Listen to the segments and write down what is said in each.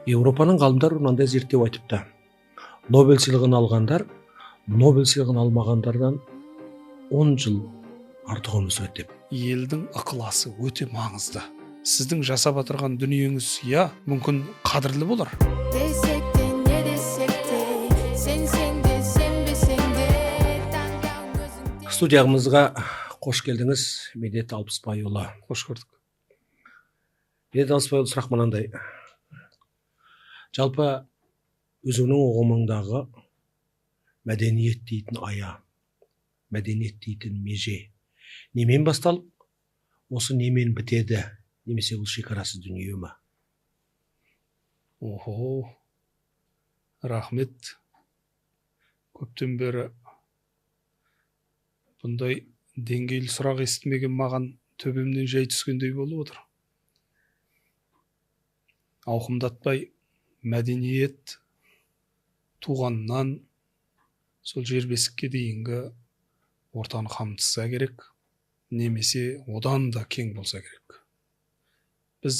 Европаның ғалымдары мынандай зерттеу айтыпты. Нобель сыйлығын алғандар Нобель сыйлығын алмағандардан 10 жыл артық өмір сүреді деп. Елдің ықыласы өте маңызды. Сіздің жасап отырған дүниеңіз мүмкін қадірлі болар. Студиямызға қош келдіңіз, Медет Алпысбайұлы. Қош көрдік. Медет Алпысбайұлы, сұрақ мынандай. Жалпы өзіңнің ұғымыңдағы мәдениет дейтін ая, мәдениет дейтін меже немен басталып, осы немен бітеді, немесе бұл шекарасыз дүние ме? Рахмет. Көптен бері бұндай деңгейлі сұрақ естімеген маған төбемнен жай түскендей болып отыр. Ауқымдатпай мәдениет туғаннан сол жер бесікке дейінгі ортаны қамтыса керек, немесе одан да кең болса керек. Біз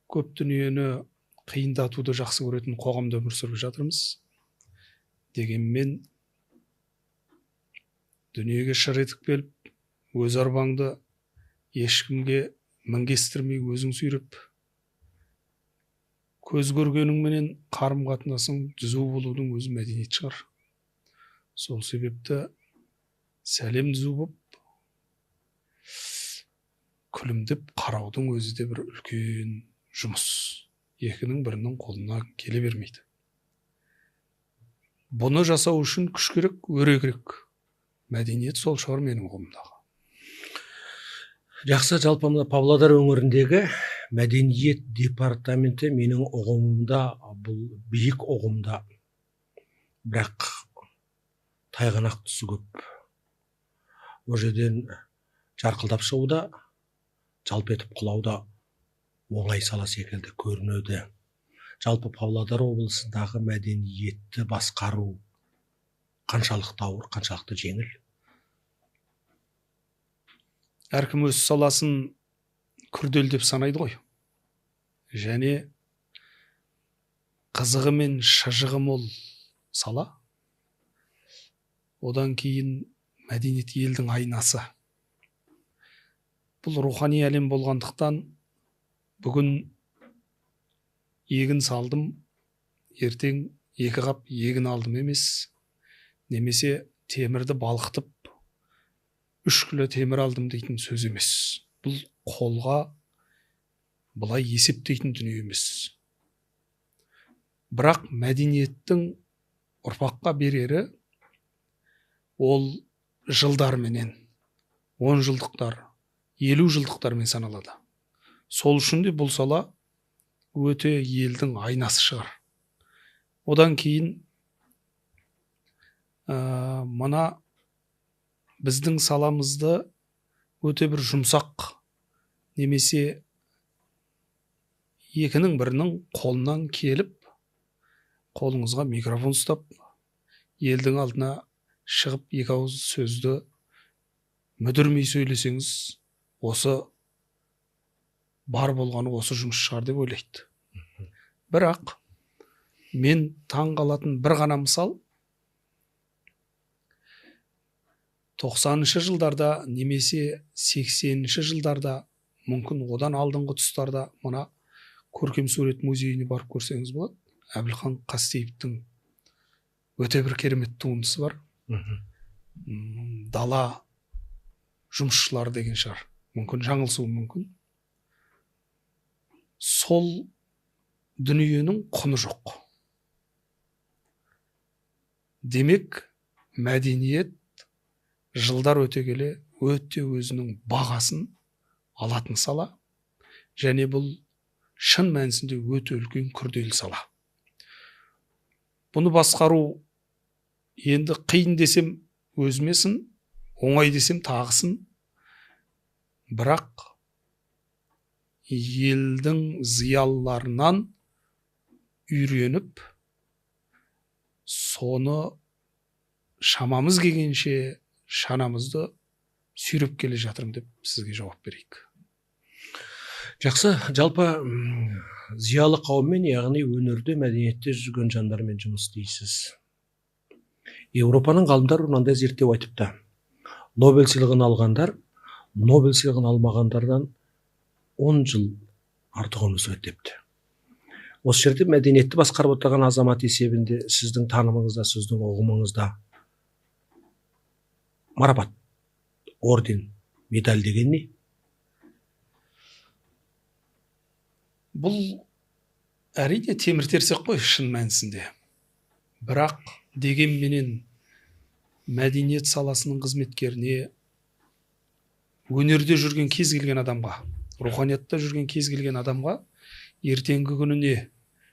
көп дүниені қиындатуды жақсы көретін қоғамда өмір сүріп жатырмыз. Дегенмен дүниеге шыр етіп келіп, өз арбаңды ешкімге мінгестірмей өзің сүйреп, көз көргеніңменен қарым қатынасың түзу болудың өзі мәдениет шығар. Сол себепті сәлем түзу боп, күлімдеп қараудың өзі де бір үлкен жұмыс. Екінің бірінің қолына келе бермейді. Бұны жасау үшін күш керек, өре керек. Мәдениет сол шығар менің ұғымымдағы. Жақсы, жалпы Павлодар өңіріндегі мәдениет департаменті менің ұғымымда, бұл биік ұғымда, бірақ тайғанақ тұсы көп. Ол жерден жарқылдап шығуда, жалп етіп құлауда оңай сала секілді көрінеді. Жалпы Павлодар облысындағы мәдениетті басқару қаншалықты ауыр, қаншалықты жеңіл? Әркім өз саласын күрделі деп санайды ғой. Және қызығы мен шыжығы мол сала. Одан кейін мәдениет елдің айнасы. Бұл рухани әлем болғандықтан бүгін егін салдым, ертең 2 қап егін алдым емес, немесе темірді балқытып 3 кило темір алдым дейтін сөз емес. Бұл қолға былай есептейтін дүние емес. Бірақ мәдениеттің ұрпаққа берері ол жылдарменен, 10 жылдықтар, 50 жылдықтармен саналады. Сол үшін де бұл сала өте елдің айнасы шығар. Одан кейін мына біздің саламызды өте бір жұмсақ, немесе екінің бірінің қолынан келіп, қолыңызға микрофон ұстап, елдің алдына шығып 2 ауыз сөзді мүдірмей сөйлесеңіз, осы бар болғаны осы жұмыс шығар деп ойлайды. Бірақ мен таң қалатын бір ғана мысал, 90-шы жылдарда немесе 80-шы жылдарда, мүмкін одан алдыңғы тұстарда мына көркем сурет музейіне барып көрсеңіз болады. Әбілхан Қастеевтің өте бір керемет туындысы бар. Дала жұмысшылары деген шығар. Мүмкін жаңылсуы мүмкін. Сол дүниенің құны жоқ. Демек, мәдениет жылдар өте келе өте өзінің бағасын алатын сала, және бұл шын мәнісінде өте үлкен күрделі сала. Бұны басқару енді қиын десем өзіме сын, оңай десем тағысын. Бірақ елдің зиялыларынан үйреніп, соны шамамыз келгенше шанамызды сүйреп келе жатырмын деп сізге жауап берейік. Жақсы, жалпы зиялы қауыммен, яғни өнерде, мәдениетте жүрген жандармен жұмыс істейсіз. Еуропаның ғалымдары мынандай зерттеу айтыпты. Нобель сыйлығын алғандар Нобель сыйлығын алмағандардан 10 жыл артық өмір сүреді депті. Осы жерде мәдениетті басқарып отырған азамат есебінде сіздің танымыңызда, сіздің ұғымыңызда марапат, орден, медаль деген не? Бұл әрине темір терсек қой шын мәнісінде. Бірақ дегенменен мәдениет саласының қызметкеріне, өнерде жүрген кез келген адамға, руханиятта жүрген кез келген адамға ертеңгі күніне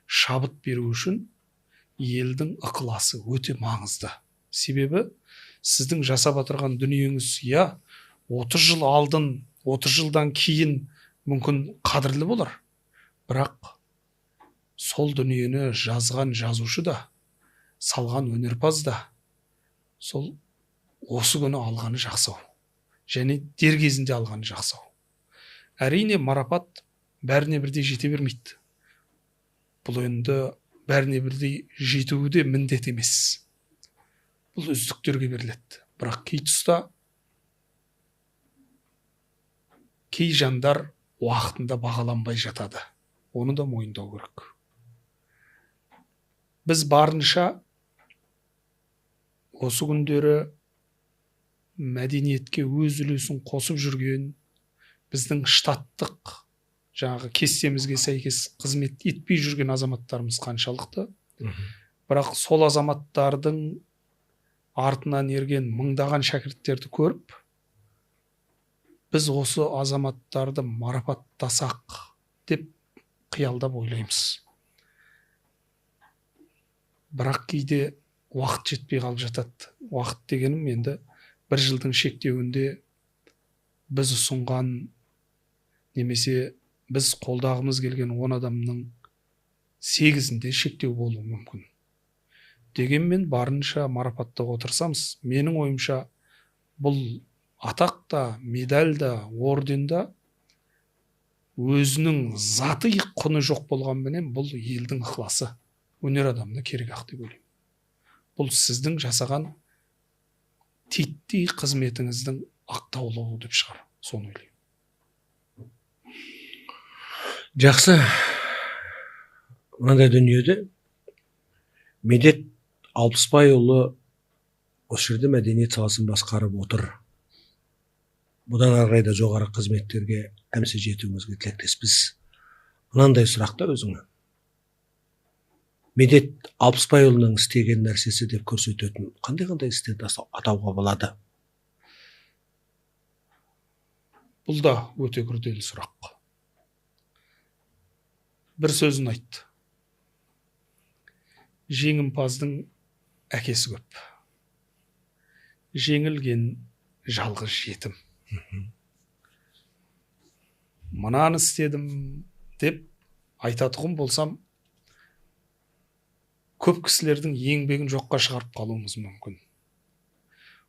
шабыт беру үшін елдің ықыласы өте маңызды. Себебі сіздің жасап отырған дүниеңіз 30 жыл алдын, 30 жылдан кейін мүмкін қадірлі болар. Бірақ сол дүниені жазған жазушы да, салған өнерпаз да сол осы күні алғаны жақсау, және дер кезінде алғаны жақсау. Әрине марапат бәріне бірдей жете бермейді. Бұл енді бәріне бірдей жетуі де міндет емес. Бұл үздіктерге беріледі. Бірақ кей тұста кей жандар уақытында бағаланбай жатады. Оны да мойындау керек. Біз барынша осы күндері мәдениетке өз үлесін қосып жүрген, біздің штаттық жаңағы кестемізге сәйкес қызмет етпей жүрген азаматтарымыз қаншалықты. Бірақ сол азаматтардың артынан ерген мыңдаған шәкірттерді көріп, біз осы азаматтарды марапаттасақ деп қиялдап ойлаймыз. Бірақ кейде уақыт жетпей қалып жатады. Уақыт дегенім енді 1 жылдың шектеуінде біз ұсынған немесе біз қолдағымыз келген 10 адамның 8-інде шектеу болуы мүмкін. Дегенмен барынша марапаттауға отырсамыз, менің ойымша бұл атақ та, медаль да, орден да өзінің заты құны жоқ болғанменен бұл елдің ықыласы, өнер адамына керек ақ деп ойлаймын. Бұл сіздің жасаған титтей қызметіңіздің ақтаулығы деп шығар, соны ойлаймын. Жақсы. Мынандай дүниеде Медет Алпысбайұлы осы жерде мәдениет саласын басқарып отыр. Бұдан ары қарай да жоғары қызметтерге әмсе жетуіңізге тілектеспіз. Мынандай сұрақта өзіңе. Медет Алпысбайұлының істеген нәрсесі деп көрсететін қандай істерді атауға болады? Бұл да өте күрделі сұрақ. Бір сөзін айтты. Жеңімпаздың әкесі көп. Жеңілген жалғыз жетім. Мынаны істедім деп айтатұғым болсам, көп кісілердің еңбегін жоққа шығарып қалуымыз мүмкін.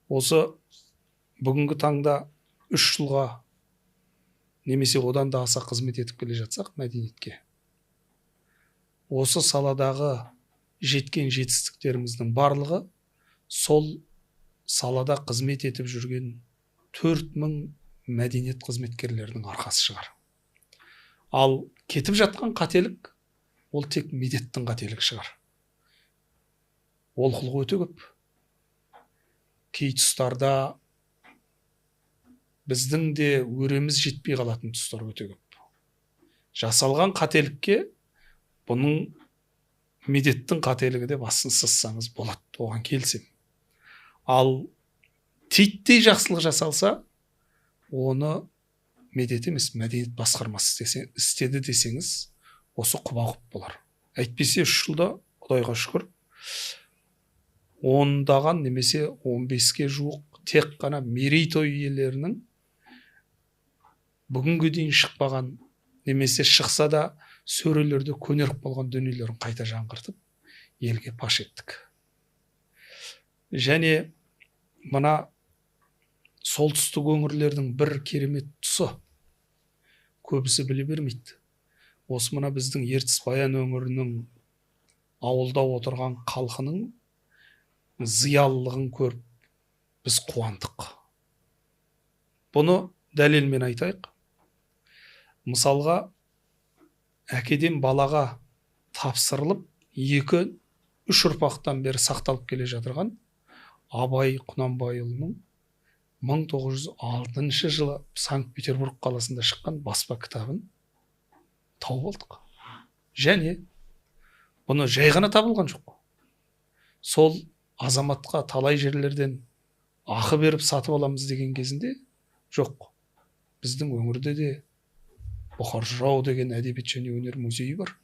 Осы бүгінгі таңда 3 жылға немесе одан да аса қызмет етіп келе жатсақ мәдениетке, осы саладағы жеткен жетістіктеріміздің барлығы сол салада қызмет етіп жүрген 4000 мәдениет қызметкерлерінің арқасы шығар. Ал кетіп жатқан қателік ол тек медеттің қателігі шығар. Олқылық өте көп. Кей тұстарда біздің де өреміз жетпей қалатын тұстар өте көп. Жасалған қателікке бұның медеттің қателігі деп асын сызсаңыз болады, оған келсем. Ал титтей жақсылық жасалса, оны медет емес, мәдениет басқармасы істеді десеңіз, осы құба-құп болар. Әйтпесе 3 жылда, Құдайға шүкір, 10-даған немесе 15-ке жуық тек қана мерейтой иелерінің бүгінгі дейін шықпаған, немесе шықса да сөрелерде көнеріп болған дүниелерін қайта жаңғыртып, елге паш еттік. Және мына солтүстік өңірлердің бір керемет тұсы, көбісі біле бермейді. Осы мына біздің Ертіс Баян өңірінің ауылда отырған халқының зиялылығын көріп біз қуандық. Бұны дәлелмен айтайық. Мысалға, әкеден балаға тапсырылып 2-3 ұрпақтан бері сақталып келе жатырған Абай Құнанбайұлының 1906 жылы Санкт-Петербург қаласында шыққан баспа кітабын тауып алдық. Және бұны жай ғана табылған жоқ. Сол азаматқа талай жерлерден ақы беріп сатып аламыз деген кезінде жоқ. Біздің өңірде де Бұқар Жырау деген әдебиет және өнер музейі бар.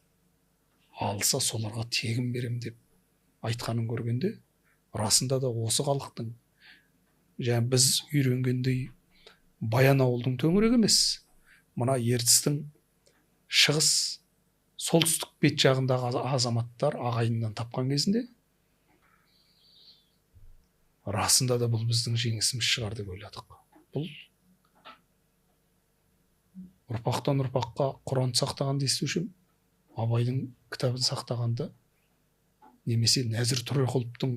Алса соларға тегін берем деп айтқанын көргенде, расында да осы халықтың, және біз үйренгендей Баян ауылдың төңірегі емес, мына Ертістің шығыс солтүстік бет жағындағы азаматтар ағайыннан тапқан кезінде, расында да бұл біздің жеңісіміз шығар деп ойладық. Бұл ұрпақтан ұрпаққа Құранды сақтағанды естушім, Абайдың кітабын сақтағанды, немесе Нәзір Төреқұловтың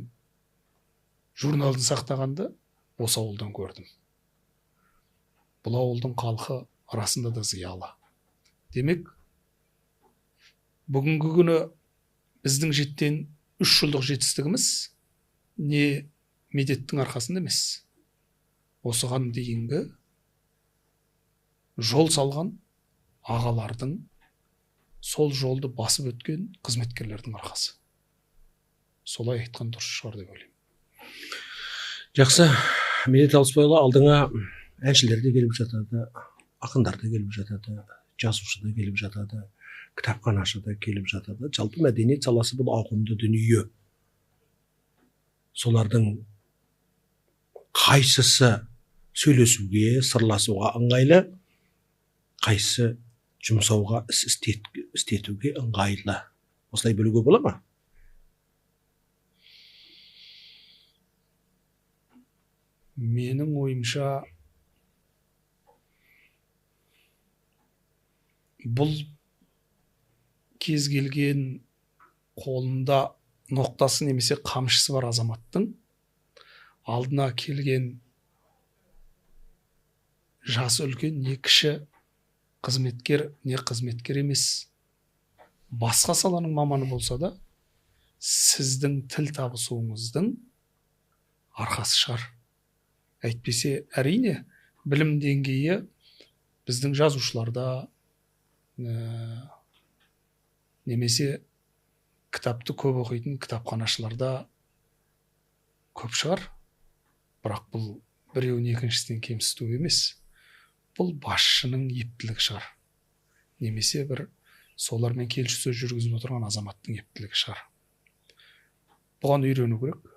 журналын сақтағанды осы ауылдан көрдім. Бұл ауылдың халқы арасында да зиялы. Демек, бүгінгі күні біздің жеткен 3 жылдық жетістігіміз не медеттің арқасында емес. Осыған дейінгі жол салған ағалардың, сол жолды басып өткен қызметкерлердің арқасы. Солай айтқан дұрыс шығар деп ойлаймын. Жақсы, Медет Алпысбайұлы, алдыңа әншілер де келіп жатады, ақындар да келіп жатады, жазушы да келіп жатады, кітапханашы да келіп жатады. Жалпы мәдениет саласы бұл ауқымды дүние. Солардың қайсысы сөйлесуге, сырласуға ыңғайлы, қайсысы жұмсауға, іс істетуге ыңғайлы? Осылай бөлуге бола ма? Менің ойымша, бұл кез келген қолында ноқтасы немесе қамшысы бар азаматтың алдына келген жасы үлкен не кіші, қызметкер не қызметкер емес, басқа саланың маманы болса да, сіздің тіл табысуыңыздың арқасы шығар. Әйтпесе, әрине, білім деңгейі біздің жазушыларда, немесе кітапты көп оқитын кітапханашыларда көп шығар. Бірақ бұл біреуін екіншісінен кемсіту емес. Бұл басшының ептілігі шығар. Немесе бір солармен келіссөз жүргізіп отырған азаматтың ептілігі шығар. Бұған үйрену керек.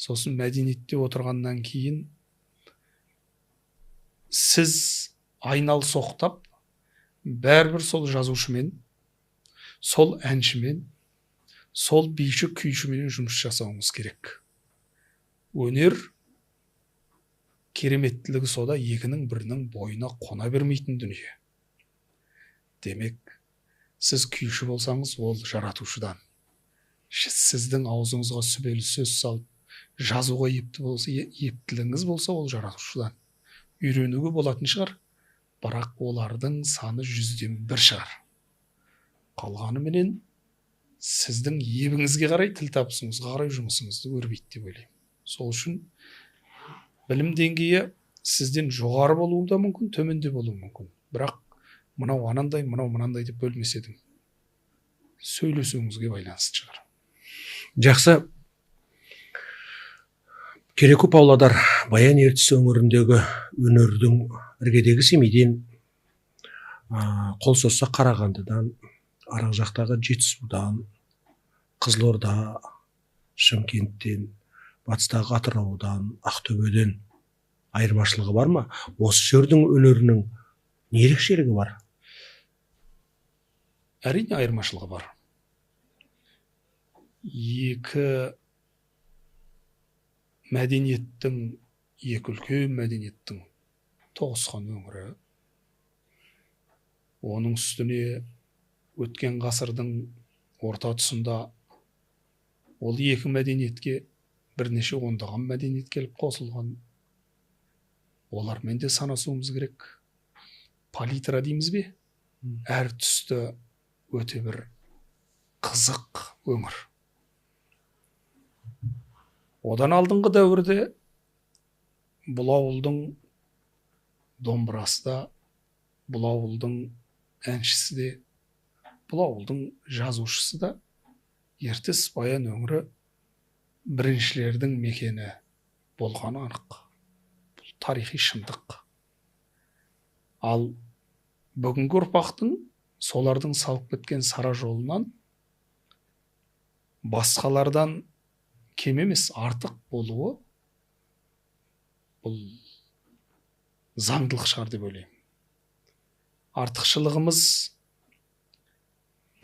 Сосын мәдениетте отырғаннан кейін сіз айнал соқтап, бәрібір сол жазушымен, сол әншімен, сол биші күйшімен жұмыс жасауыңыз керек. Өнер кереметтілігі сода екінің бірінің бойына қона бермейтін дүние. Демек, сіз күйші болсаңыз, ол жаратушыдан. Сіздің аузыңызға сүбелі сөз салып, жазуға ептілігіңіз болса, ол жаратушыдан. Үйренуге болатын шығар, бірақ олардың саны 100-ден 1 шығар. Қалғаныменен сіздің ебіңізге қарай, тіл табысыңызға қарай жұмысыңызды өрбейді деп ойлаймын. Сол үшін білім деңгейі сізден жоғары болуы да мүмкін, төменде болуы мүмкін. Бірақ мынау анандай, мынау мынандай деп бөлмеседің, сөйлесуіңізге байланысты шығар. Жақсы. Кереку Павлодар Баян Ертіс өңіріндегі өнердің іргедегі Семейден, қол созса Қарағандыдан, арақ жақтағы Жетісудан, Қызылорда, Шымкенттен, батыстағы Атыраудан, Ақтөбеден айырмашылығы бар ма? Осы жердің өнерінің не ерекшелігі бар? Әрине айырмашылығы бар. Екі мәдениеттің, екі үлкен мәдениеттің тоғысқан өңірі. Оның үстіне өткен ғасырдың орта тұсында ол екі мәдениетке бірнеше ондаған мәдениет келіп қосылған. Олармен де санасуымыз керек. Палитра дейміз бе? Әр түсті өте бір қызық өңір. Одан алдыңғы дәуірде бұл ауылдың домбырасы да, бұл ауылдың әншісі де, бұл ауылдың жазушысы да ертіс баян өңірі біріншілердің мекені болғаны анық. Бұл тарихи шындық. Ал бүгінгі ұрпақтың солардың салып кеткен сара жолынан басқалардан кем емес артық болуы бұл заңдылық шығар деп ойлаймын. Артықшылығымыз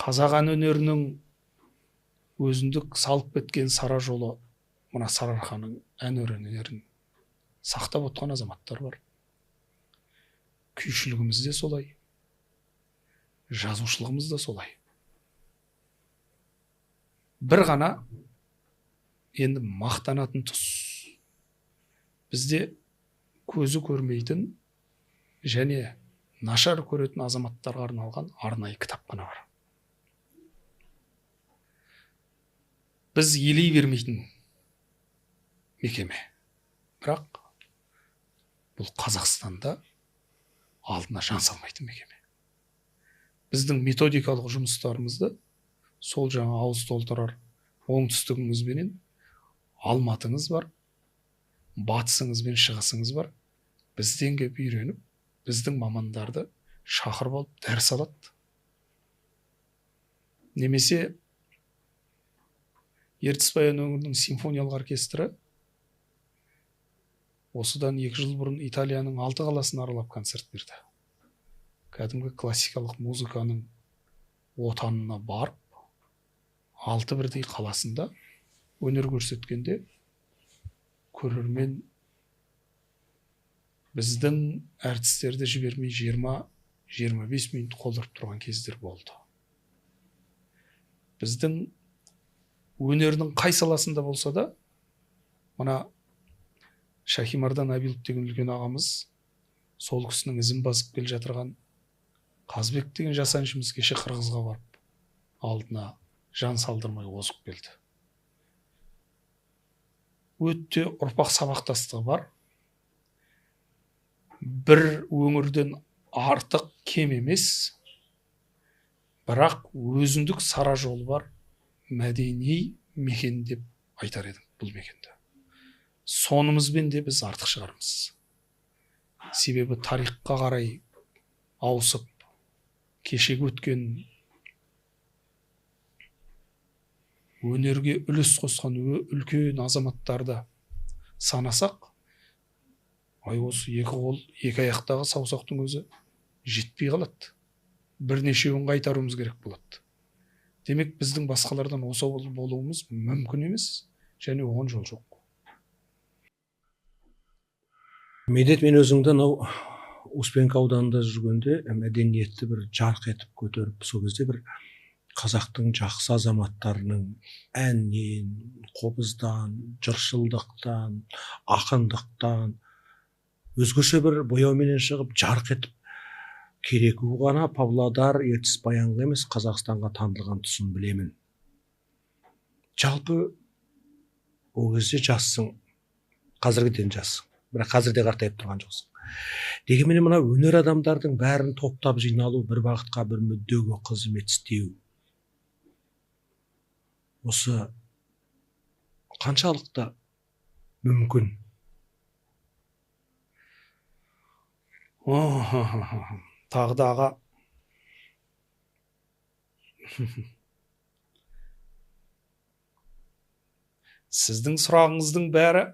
қазақ ән өнерінің өзіндік салып кеткен сара жолы, мына Сарыарқаның ән өнерін сақтап отқан азаматтар бар. Күйшілігіміз де солай, жазушылығымыз да солай. Бір ғана енді мақтанатын тұс. Бізде көзі көрмейтін және нашар көретін азаматтарға арналған арнайы кітапхана бар. Біз елей бермейтін мекеме. Бірақ бұл Қазақстанда алдына жан салмайтын мекеме. Біздің методикалық жұмыстарымызды сол жаңа ауыз толтырар оңтүстігіңізбенен Алматыңыз бар, батысыңыз бен шығысыңыз бар. Бізден кеп үйреніп, біздің мамандарды шақырып алып дәріс алады. Немесе Ертіс баян өңірінің симфониялық оркестрі осыдан 2 жыл бұрын Италияның 6 қаласын аралап концерт берді. Кәдімгі классикалық музыканың отанына барып, 6 бірдей қаласында өнер көрсеткенде көрермен біздің әртістерді жібермей 20-25 минут қолдырып тұрған кездер болды. Біздің өнердің қай саласында болса да, мына Шахимардан Абилов деген үлкен ағамыз, сол кісінің ізін басып келе жатырған Қазбек деген жас әншіміз кеше Қырғызға барып, алдына жан салдырмай озып келді. Өте ұрпақ сабақтастығы бар. Бір өңірден артық кем емес, бірақ өзіндік сара жолы бар мәдени мекен деп айтар едім бұл мекенді. Сонымызбен де біз артық шығармыз. Себебі тарихқа қарай ауысып, кешегі өткен өнерге үлес қосқан үлкен азаматтарды санасақ, осы 2 қол, 2 аяқтағы саусақтың өзі жетпей қалады. Бірнешеуін қайтаруымыз керек болады. Демек, біздің басқалардан осал болуымыз мүмкін емес, және оған жол жоқ. Медет, мен өзіңді Успенка ауданында жүргенде мәдениетті бір жарқ етіп көтеріп, сол кезде бір қазақтың жақсы азаматтарының әннен, қобыздан, жыршылдықтан, ақындықтан өзгеше бір бояуменен шығып жарқ етіп кереку ғана Павлодар, Ертіс баянға емес Қазақстанға танылған тұсын білемін. Жалпы ол кезде жассың, қазіргіден жассың, бірақ қазірде қартайып тұрған жоқсың. Дегенмен мына өнер адамдардың бәрін топтап жиналу, бір бағытқа, бір мүддеге қызмет істеу, осы қаншалықты мүмкін? Тағы да аға, сіздің сұрағыңыздың бәрі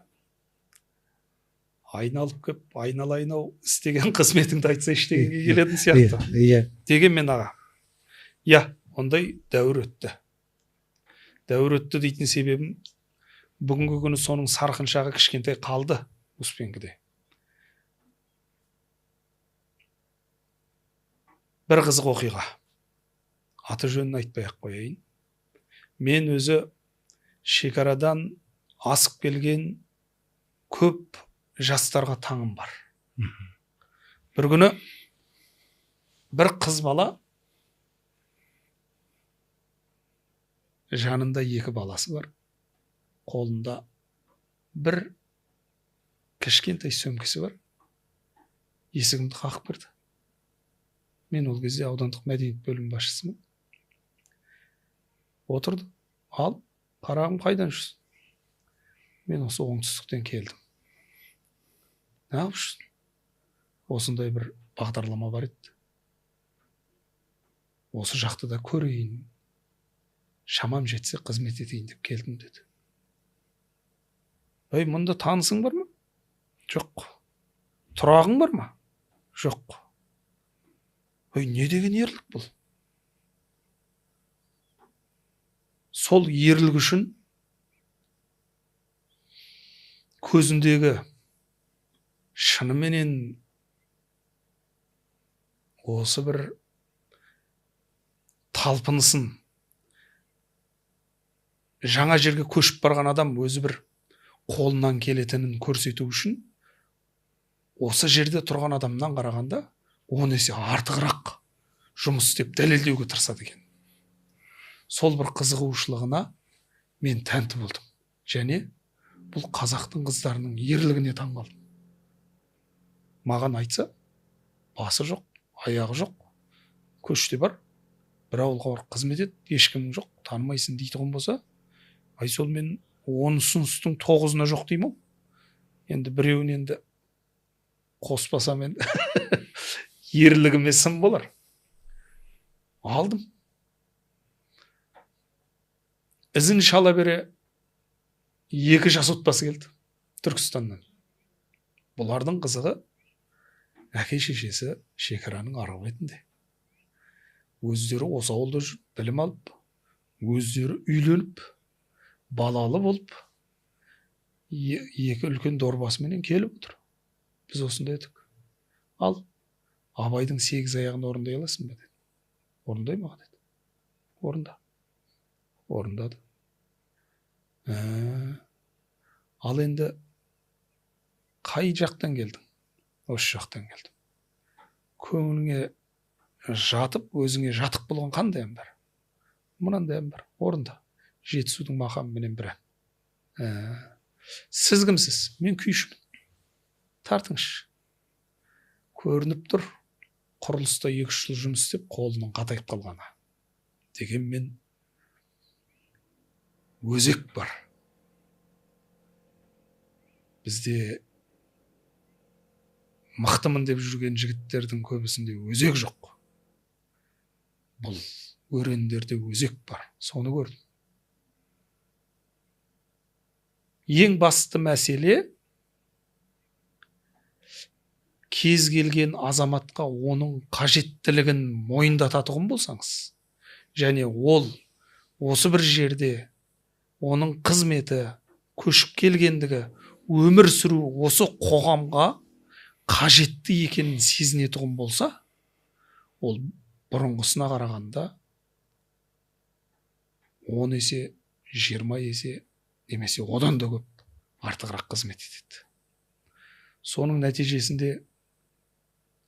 айналып кеп, айналайын-ау, істеген қызметіңді айтса ештеңеге келетін сияқты. Дегенмен аға, ондай дәуір өтті. Дәуір өтті дейтін себебім, бүгінгі күні соның сарқыншағы кішкентай қалды Успенкіде. бір қызық оқиға. Аты жөнін айтпай-ақ қояйын. Мен өзі шекарадан асып келген көп жастарға таңым бар. Бір күні бір қыз бала жанында 2 баласы бар. Қолында бір кішкентай сөмкесі бар. Есігімді қақып кірді. Мен ол кезде аудандық мәдениет бөлімі басшысымын. Отырды. Ал, қарағым, қайдан жүрсің? Мен осы оңтүстіктен келдім. Не yapıyorsun? Осындай бір бағдарлама бар еді. Осы жақты да көрейін. Шамам жетсе қызмет етейін деп келдім деді. Ой, мұнда танысың бар ма? Жоқ. Тұрағың бар ма? Жоқ. Ой, не деген ерлік бұл? Сол ерлік үшін көзіндегі шынымен осы бір талпынысын жаңа жерге көшіп барған адам өзі бір қолынан келетінін көрсету үшін осы жерде тұрған адамнан қарағанда 10 есе артығырақ жұмыс істеп дәлелдеуге тырысады екен. Сол бір қызығушылығына мен тәнті болдым. Және бұл қазақтың қыздарының ерлігіне таң қалдым. Маған айтса, басы жоқ, аяғы жоқ, көште бар, бір ауылға бар, қызмет ет, ешкімің жоқ, танымайсың дейтұғын болса, ай сол мен 10 ұсыныстың 9-ына жоқ деймін. Енді біреуін енді қоспасам енді ерлігіме сын болар. Алдым. Ізін шала бере 2 жас отбасы келді Түркістаннан. Бұлардың қызығы әке шешесі шекараның арғы бетінде. Өздері осы ауылда жүріп, білім алып, өздері үйленіп, балалы болып, 2 үлкен дорбасымен келіп отыр. Біз осында едік. Ал, Абайдың 8 аяғын орындай аласың ба деді. Орындай ма деді. Орында. Орындады. Ал енді қай жақтан келдің? Осы жақтан келдім. Көңіліңе жатып, өзіңе жатық болған қандай ән бар? Мынандай ән бар. Орында. Жетісудың мақамыменен бір ән. Сіз кімсіз? Мен күйшімін. Тартыңызшы. Көрініп тұр, құрылыста 2-3 жыл жұмыс істеп, қолының қатайып қалғаны. Дегенмен өзек бар. Бізде мықтымын деп жүрген жігіттердің көбісінде өзек жоқ. Бұл өрендерде өзек бар. Соны көрдім. Ең басты мәселе кез келген азаматқа оның қажеттілігін мойындататұғын болсаңыз, және ол осы бір жерде оның қызметі, көшіп келгендігі, өмір сүру осы қоғамға қажетті екенін сезінетұғын болса, ол бұрынғысына қарағанда 10 есе, 20 есе, немесе одан да көп артығырақ қызмет етеді. Соның нәтижесінде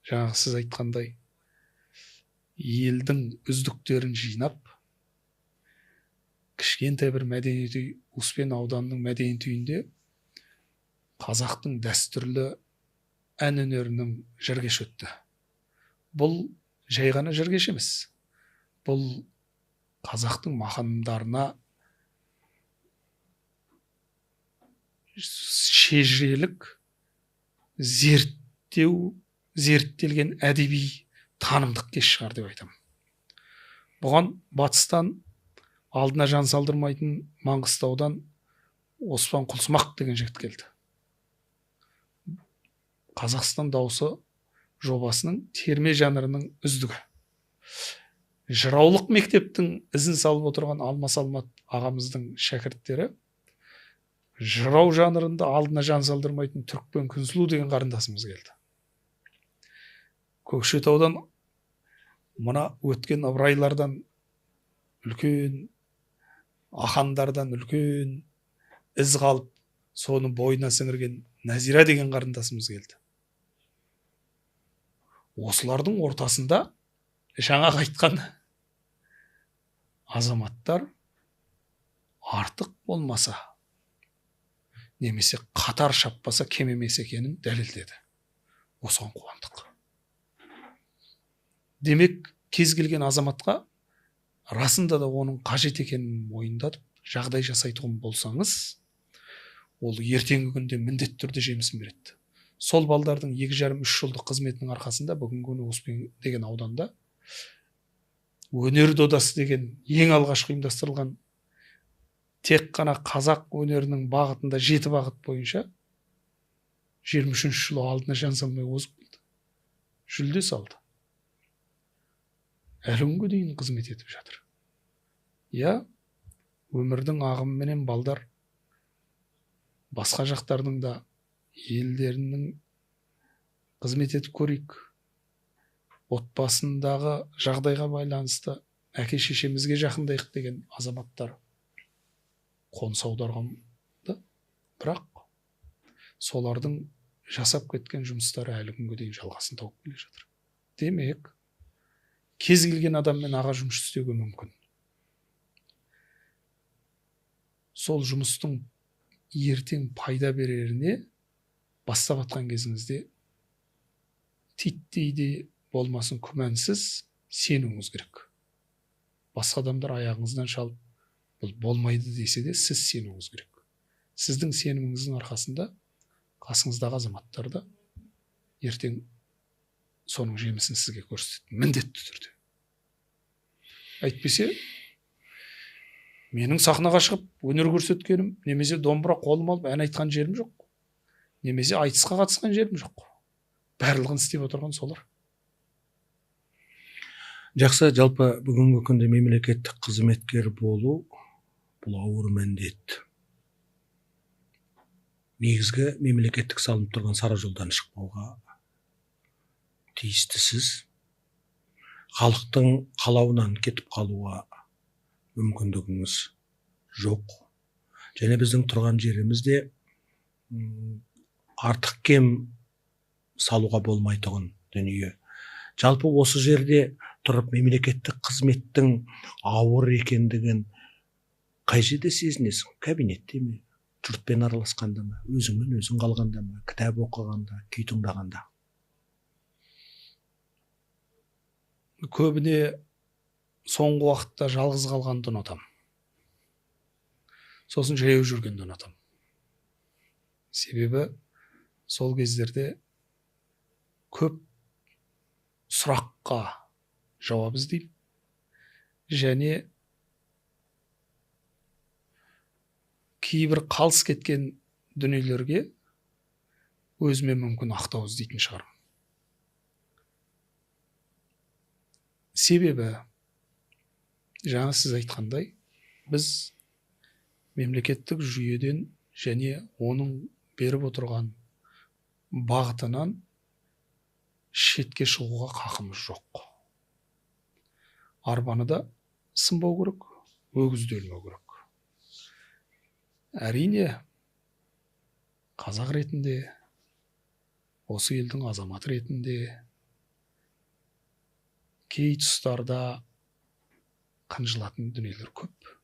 жаңағы сіз айтқандай елдің үздіктерін жинап, кішкентай бір мәдениет үй, Успен ауданының мәдениет үйінде қазақтың дәстүрлі ән өнерінің жыргеш өтті. Бұл жай ғана жыргеш емес. Бұл қазақтың мақамдарына шежірелік зерттелген әдеби танымдық кеш шығар деп айтамын. Бұған батыстан алдына жан салдырмайтын Маңғыстаудан Оспан Құлсымақ деген жігіт келді. Қазақстан дауысы жобасының терме жанрының үздігі. Жыраулық мектептің ізін салып отырған Алмас Алмат ағамыздың шәкірттері жырау жанрында алдына жан салдырмайтын Түрікпен Күнсұлу деген қарындасымыз келді. Көкшетаудан мына өткен ыбырайлардан үлкен, ахандардан үлкен із қалып, соны бойына сіңірген Нәзира деген қарындасымыз келді. Осылардың ортасында жаңа айтқан азаматтар артық болмаса, немесе қатар шаппаса кем емес екенін дәлелдеді. Осыған қуандық. Демек, кез келген азаматқа расында да оның қажет екенін мойындатып, жағдай жасайтұғын болсаңыз, ол ертеңгі күнде міндетті түрде жемісін береді. Сол балдардың 2,5-3 жылдық қызметінің арқасында бүгінгі күні Успен деген ауданда өнер додасы деген ең алғашқы ұйымдастырылған тек қана қазақ өнерінің бағытында 7 бағыт бойынша 23 жылы алдына жан салмай озып келді. Жүлде салды. Әлі күнге дейін қызмет етіп жатыр. Я, өмірдің ағымыменен балдар басқа жақтардың да елдерінің қызмет етіп көрейік. Отбасындағы жағдайға байланысты әке шешемізге жақындайық деген азаматтар қоныс аударғанды, бірақ солардың жасап кеткен жұмыстары әлі күнге дейін жалғасын тауып келе жатыр. Демек, кез келген адаммен аға жұмыс істеуге мүмкін. Сол жұмыстың ертең пайда береріне бастап атқан кезіңізде титтей де болмасын күмәнсіз сенуіңіз керек. Басқа адамдар аяғыңыздан шалып, бұл болмайды десе де, сіз сенуіңіз керек. Сіздің сеніміңіздің арқасында қасыңыздағы азаматтар да ертең соның жемісін сізге көрсетеді, міндетті түрде. Әйтпесе, менің сахнаға шығып өнер көрсеткенім, немесе домбыра қолым алып ән айтқан жерім жоқ, немесе айтысқа қатысқан жерім жоқ. Барлығын істеп отырған солар. Жақсы, жалпы бүгінгі күнде мемлекеттік қызметкер болу бұл ауыр міндет. Негізгі мемлекеттік салынып тұрған сара жолдан шықпауға тиістісіз. Халықтың қалауынан кетіп қалуға мүмкіндігіңіз жоқ. Және біздің тұрған жерімізде артық кем салуға болмайтұғын дүние. Жалпы осы жерде тұрып мемлекеттік қызметтің ауыр екендігін қай жерде сезінесің? Кабинетте ме? Жұртпен араласқанда ма? Өзіңмен өзің қалғанда ма? Кітап оқығанда, күй тыңдағанда? Көбіне соңғы уақытта жалғыз қалғанды ұнатам. Сосын жаяу жүргенді ұнатам. Себебі сол кездерде көп сұраққа жауап іздеймін. Және кейбір қалыс кеткен дүниелерге өзіме мүмкін ақтау іздейтін шығармын. Себебі жаңа сіз айтқандай, біз мемлекеттік жүйеден және оның беріп отырған бағытынан шетке шығуға қақымыз жоқ. Арбаны да сынбау керек, өгізді өлмеу керек. Әрине, қазақ ретінде, осы елдің азаматы ретінде кей тұстарда қынжылатын дүниелер көп.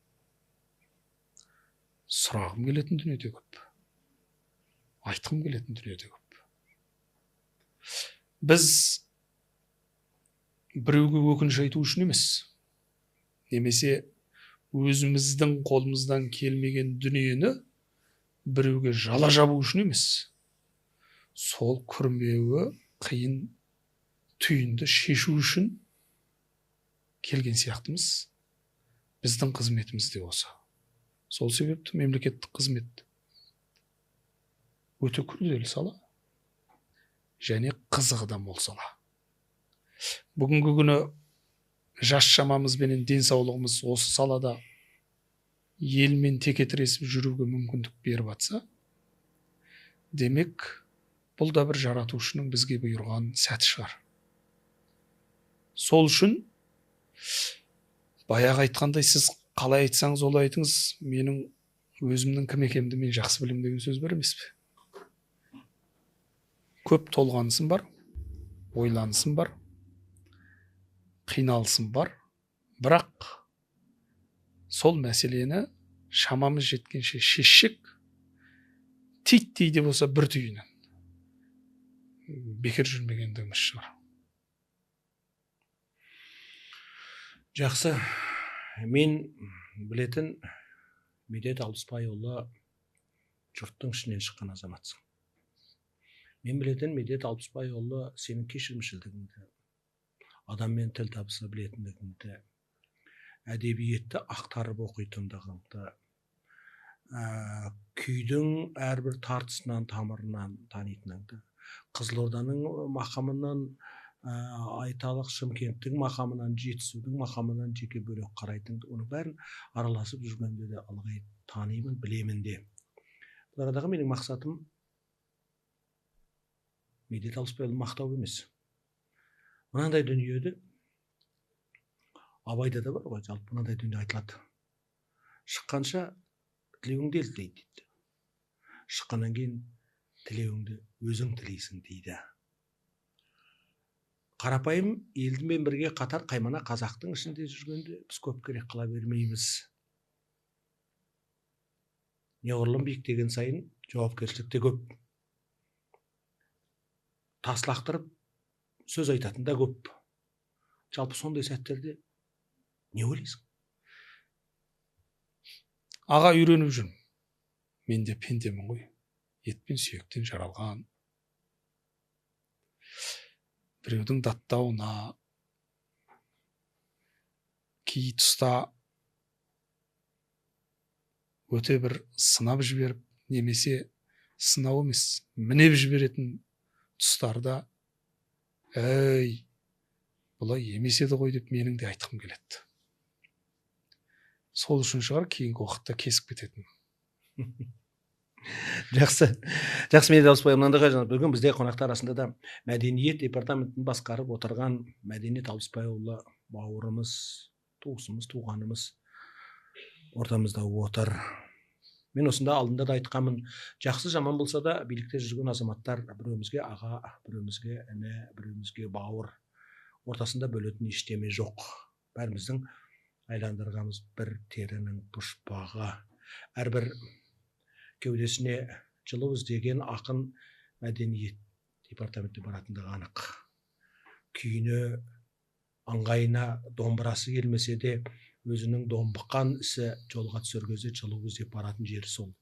Сұрағым келетін дүние де көп. Айтқым келетін дүние де көп. Біз біреуге өкініш айту үшін емес, немесе өзіміздің қолымыздан келмеген дүниені біреуге жала жабу үшін емес, сол күрмеуі қиын түйінді шешу үшін келген сияқтымыз. Біздің қызметіміз де осы. Сол себепті мемлекеттік қызмет өте күрделі сала және қызығы да мол сала. Бүгінгі күні жас шамамызбенен денсаулығымыз осы салада елмен текетіресіп жүруге мүмкіндік беріп атса, демек бұл да бір жаратушының бізге бұйырған сәті шығар. Сол үшін баяғы айтқандай сіз қалай айтсаңыз олай айтыңыз, менің өзімнің кім екенімді мен жақсы білемін деген сөз бар емес пе? Көп толғанысым бар, ойланысым бар, қиналысым бар, бірақ сол мәселені шамамыз жеткенше шешсек, титтей де болса бір түйінін бекер жүрмегендігіміз шығар. Жақсы, мен білетін Медет Алпысбайұлы жұрттың ішінен шыққан азаматсың. Мен білетін Медет Алпысбайұлы сенің кешірімшілдігіңді, адаммен тіл табыса білетіндігіңді, әдебиетті ақтарып оқитындығыңды, күйдің әрбір тартысынан, тамырынан танитыныңды, Қызылорданың мақамынан, айталық Шымкенттің мақамынан, Жетісудың мақамынан жеке бөлек қарайтынды, оның бәрін араласып жүргенде де ылғи танимын, білемін де. Бұл арадағы менің мақсатым Медет Алпысбайұлын мақтау емес. Мынандай дүниеде Абайда да бар ғой, жалпы мынандай дүние айтылады. Шыққанша тілеуіңді ел тілейді дейді. Шыққаннан кейін тілеуіңді өзің тілейсің дейді. Қарапайым елдімен бірге қатар қаймана қазақтың ішінде жүргенде біз көп керек қыла бермейміз. Неғұрлым биіктеген сайын жауапкершілік те көп. Тас лақтырып сөз айтатын да көп. Жалпы сондай сәттерде не ойлайсың? Аға, үйреніп жүрмін. Мен де пендемін ғой. Ет пен сүйектен жаралған. Біреудің даттауына, кей тұста өте бір сынап жіберіп, немесе сынау емес, мінеп жіберетін тұстарда, әй, бұлай емес еді ғой деп менің де айтқым келеді. Сол үшін шығар кейінгі уақытта кесіп кететін. Жақсы. Медет Алпысбай, мынандай жаңа бүгін бізде қонақтар арасында да мәдениет департаментін басқарып отырған Медет Алпысбайұлы бауырымыз, туысымыз, туғанымыз ортамызда отыр. Мен осында алдында да айтқанмын, жақсы жаман болса да билікте жүрген азаматтар біреумізге аға, біреумізге іні, біреумізге бауыр, ортасында бөлетін ештеме жоқ. Бәріміздің айландырғанымыз бір терінің пұшпағы. Әрбір кеудесіне жылу іздеген ақын мәдениет департаментіне баратындығы анық. Күйіне, ыңғайына домбырасы келмесе де, өзінің домбыққан ісі жолға түсер кезде жылу іздеп баратын жері сол.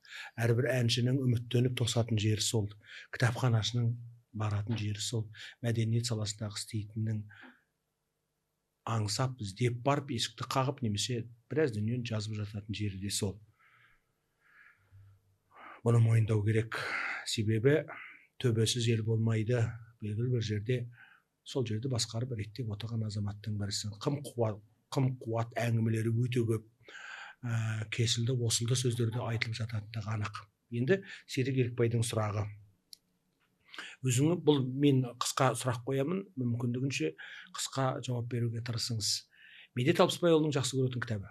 Әрбір әншінің үміттеніп тосатын жері сол. Кітапханашының баратын жері сол. Мәдениет саласындағы істейтіннің аңсап, іздеп барып, есікті қағып, немесе біраз дүниені жазып жататын жері де сол. Бұны мойындау керек. Себебі төбесіз ел болмайды. Белгілі бір жерде, сол жерді басқарып реттеп отырған азаматтың бірісің. Қым қуат әңгімелері өте көп. Кесілді, осылды сөздерді айтылып жататындығы анық. Енді Серік Ерікбайдың сұрағы. Өзіңі, бұл мен қысқа сұрақ қоямын, мүмкіндігінше қысқа жауап беруге тырысыңыз. Медет Алпысбайұлының жақсы көретін кітабы?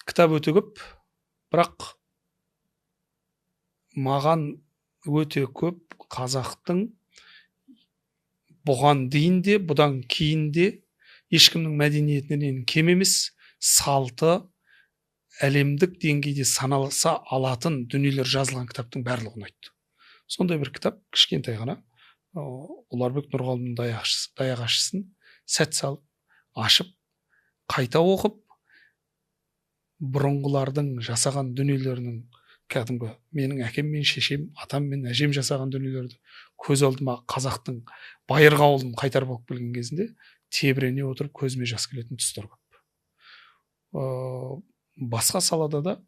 Кітап өте көп, бірақ маған өте көп қазақтың бұған дейін де, бұдан кейін де ешкімнің мәдениетінен кем емес, салты, әлемдік деңгейде саналса алатын дүниелер жазылған кітаптың барлығы ұнайды. Сондай бір кітап, кішкентай ғана, Ұларбек Нұрғалымның даяғашысын сәт салып, ашып, қайта оқып, бұрынғылардың жасаған дүниелерінің, кәдімгі менің әкем мен шешем, атам мен әжем жасаған дүниелерді көз алдыма қазақтың байырғы ауылын қайтарып оқып келген кезінде тебірене отырып көзіме жас келетін тұстар көп. Басқа салада да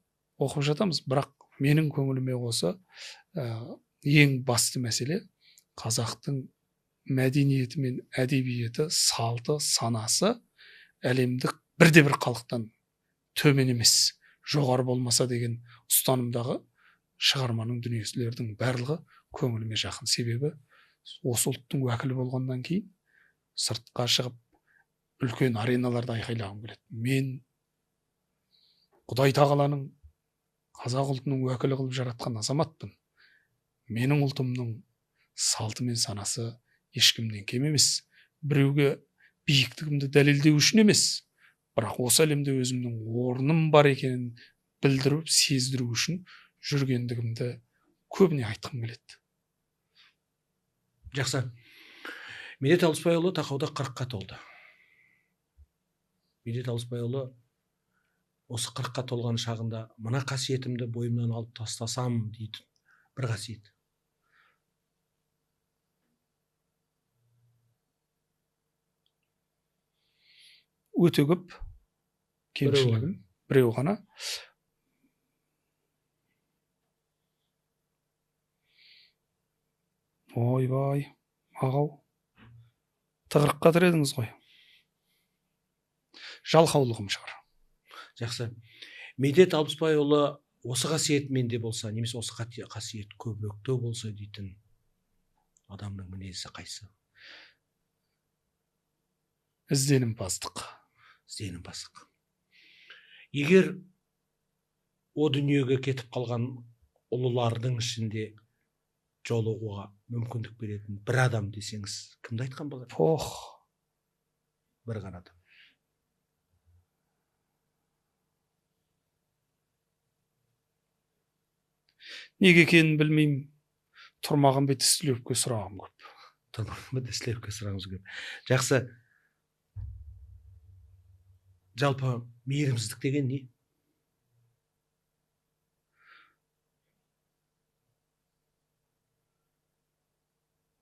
оқып жатамыз, бірақ менің көңіліме осы ең басты мәселе қазақтың мәдениеті мен әдебиеті, салты, санасы әлемдік бірде-бір халықтан төмен емес, жоғары болмаса деген ұстанымдағы шығарманың дүниелердің барлығы көңіліме жақын. Себебі осы ұлттың уәкілі болғаннан кейін сыртқа шығып үлкен ареналарда айқайлағым келеді. Мен Құдай тағаланың қазақ ұлтының уәкілі қылып жаратқан азаматпын. Менің ұлтымның салты мен санасы ешкімнен кем емес. Біреуге биіктігімді дәлелдеу үшін емес, бірақ осы әлемде өзімнің орным бар екенін білдіріп, сездіру үшін жүргендігімді көбіне айтқым келеді. Жақсы. Медет Алпысбайұлы тақауда 40-қа толды. Медет Алпысбайұлы осы 40-қа толған шағында мына қасиетімді бойымнан алып тастасам дейді бір қасиет. Өте көп кемшілігім, біреу ғана. Ойбай, ағау, тығырыққа тіредіңіз ғой. Жалқаулығым шығар. Жақсы. Медет Алпысбайұлы осы қасиет менде болса, немесе осы қасиет көбіректе болса дейтін адамның мінезі қайсы? Ізденімпаздық. Ізденімпаздық. Егер о дүниеге кетіп қалған ұлылардың ішінде жолығуға мүмкіндік беретін бір адам десеңіз, кімді айтқан болар? Бір ғана адам. Неге екенін білмеймін, Тұрмағанбет Ізтілеуовке сұрағым көп. Тұрмағанбет Ізтілеуовке сұрағыңыз көп. Жақсы. Жалпы мейірімсіздік деген не?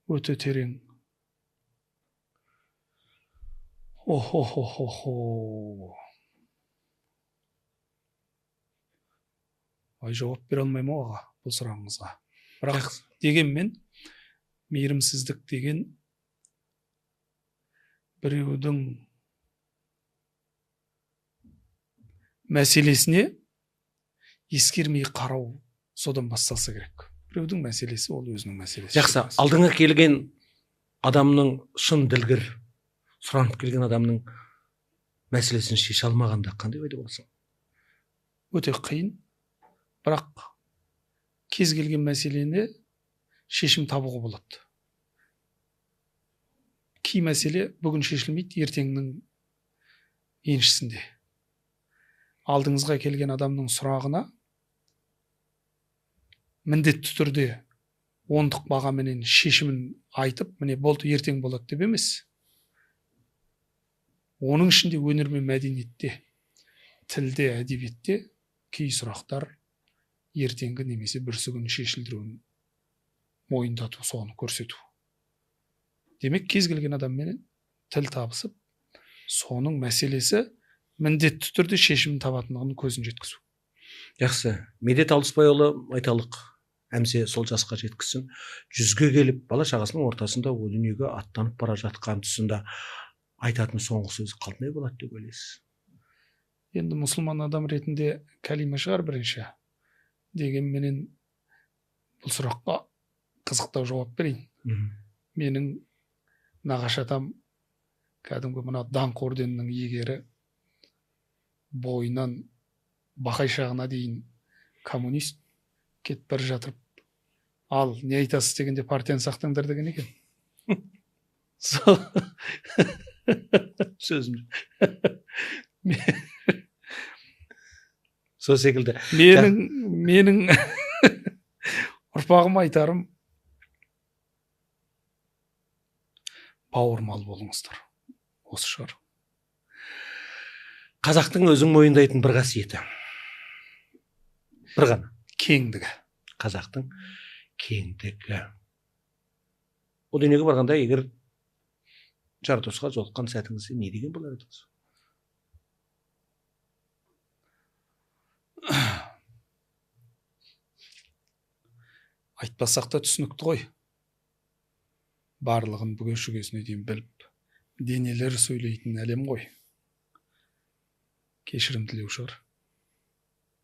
Өте терең. Жауап бере алмаймын аға бұл сұрағыңызға. Бірақ дегенмен мейірімсіздік деген біреудің мәселесіне ескермей қарау содан басталса керек. Біреудің мәселесі ол өзінің мәселесі. Жақсы, алдыңа келген адамның шын ділгір, сұранып келген адамның мәселесін шеше алмағанда қандай ойда боласың? Өте қиын, бірақ кез келген мәселені шешім табуға болады. Кей мәселе бүгін шешілмейді, ертеңнің еншісінде. Алдыңызға келген адамның сұрағына міндетті түрде ондық бағаменен шешімін айтып, міне болды ертең болады деп емес. Оның ішінде өнер мен мәдениетте, тілде, әдебиетте кей сұрақтар ертеңгі немесе бүрсігүні шешілдіруін мойындату, соны көрсету. Демек, кез келген адаммен тіл табысып, соның мәселесі міндетті түрде шешімін табатындығын көзін жеткізу. Жақсы. Медет Алпысбайұлы айталық әмсе сол жасқа жеткізсін, 100-ге келіп, бала шағасының ортасында о дүниеге аттанып бара жатқан тұсында айтатын соңғы сөзі қандай болады деп ойлайсыз? Енді мұсылман адам ретінде кәлима шығар бірінші. Дегенменен бұл сұраққа қызықтау жауап берейін. Менің нағашы атам кәдімгі мына даңқ орденінің иегері, бойынан бақай шағына дейін коммунист, кетіп бара жатып, ал не айтасыз дегенде партияны сақтаңдар деген екен. Сөзім. Сол секілді. Менің ұрпағым айтарым, бауырмал болыңыздар. Осы шығар. Қазақтың өзің мойындайтын бір қасиеті. Бір ғана. Кеңдігі. Қазақтың кеңдігі. О дүниеге барғанда егер жаратушыға жолыққан сәтіңізде не деген болар едіңіз? Айтпасақ та түсінікті ғой. Барлығын бүге-шүгесіне дейін біліп, денелер сөйлейтін әлем ғой. Кешірім тілеу шығар.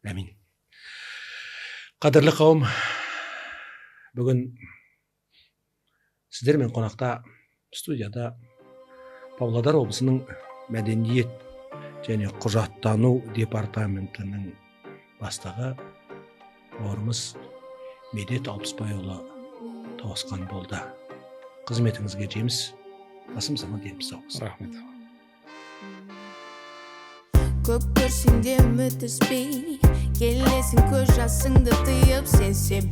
Әмин. Қадірлі қауым, бүгін сіздермен қонақта, студияда Павлодар облысының мәдениет және құжаттану департаментінің бастығы бауырымыз Медет Алпысбайұлы тауысқан болды. Қызметіңізге жеміс, басымызға деніп сау болсын. Рахмет. Көп көрсең де үміт үзбей, келесің көз жасыңды тыйып, сен